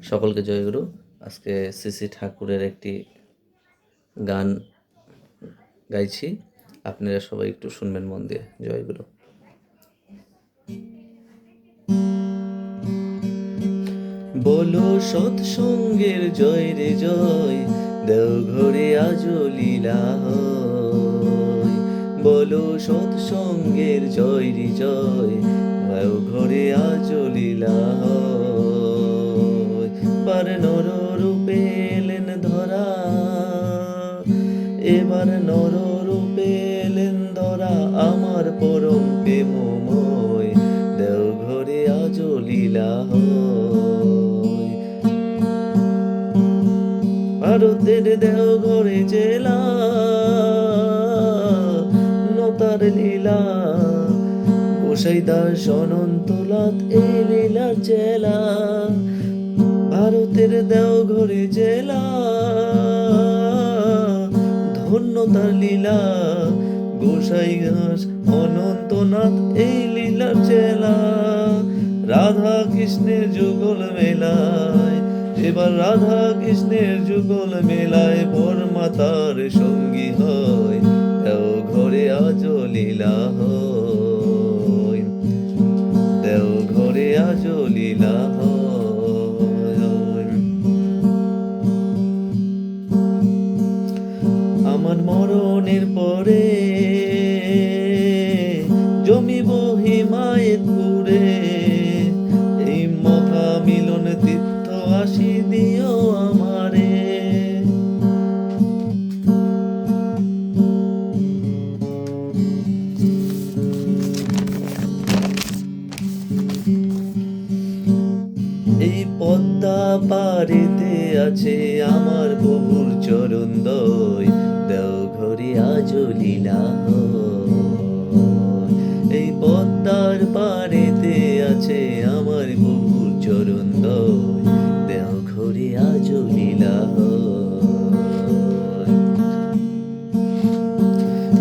সকলকে জয়গুরু। আজকে শ্রী ঠাকুরের একটি গান গাইছি, আপনারা সবাই একটু শুনবেন মন দিয়ে। জয়গুরু। বলো সৎসঙ্গের জয় রে জয়, দেওঘরে আজো লীলা হয়। বলো সৎসঙ্গের জয় রে জয়, দেওঘরে আজো লীলা হয়। বার নর রূপে এলেন ধরা, এবার নর রূপে এলেন ধরা, আমার পরম প্রেমময়, দেওঘরে আজো লীলা হয়। ভারতের দেওঘরে জেলা, নতার লীলা, গোসাই দাস অনন্তলাত এই লীলার চেলা। ভারতের দেওঘরে জেলা, ধন্য তার লীলা, গোসাই দাস অনন্তনাথ এই লীলার চেলা। রাধা কৃষ্ণের যুগল মেলায়, এবার রাধা কৃষ্ণের যুগল মেলায় বরমাতার সঙ্গী হয়, দেওঘরে আজো লীলা হয়। দেওঘরে আজো লীলা হয়। আমার মরণের পরে জমিব হিমায়তপুরে, এই মহামিলন তীর্থ আসি দিও আমারে। এই পদ্মা পারেতে আছে আমার বহুর চরণ দয়, দেওঘরে আজো লীলা হয়। এই পদ্মার পারেতে আছে আমার বহুর চরণ দয়, দেওঘরে আজো লীলা হয়।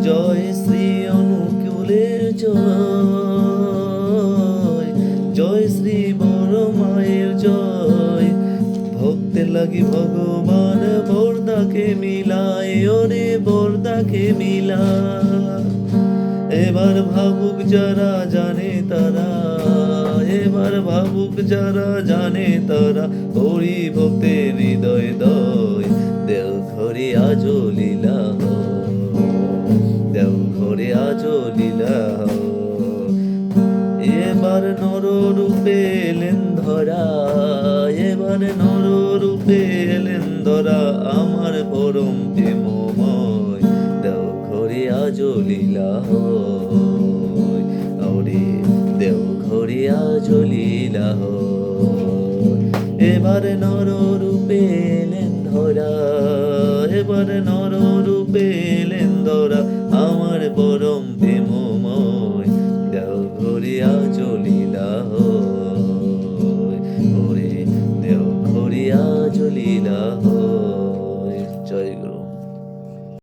জয় শ্রী অনুকূলের জয়, জয় শ্রী বড় মায়ের জয়। ভক্তের লাগি ভগবান বরদাকে মিলায়, ওরে বরদাকে মিলা। এবার ভাবুক যারা জানে তারা, এবার ভাবুক যারা জানে তারা, হরি ভক্তের হৃদয় দয়, দেওঘরে আজো লীলা হয়। দেওঘরে আজো লীলা হয়। এবার নর রূপে এলেন ধরা, এবার নর রূপে এলেন ধরা, আমার পরম প্রেমময়, দেওঘরে আজো লীলা হয়। ওরে দেওঘরে আজো লীলা হয়। এবার নর রূপে এলেন ধরা, এবার নর রূপে এলেন ধরা, আমার পরম প্রেমময়, দেওঘরে আজো লীলা হয়। ওরে দেওঘরে আজো লীলা হয়।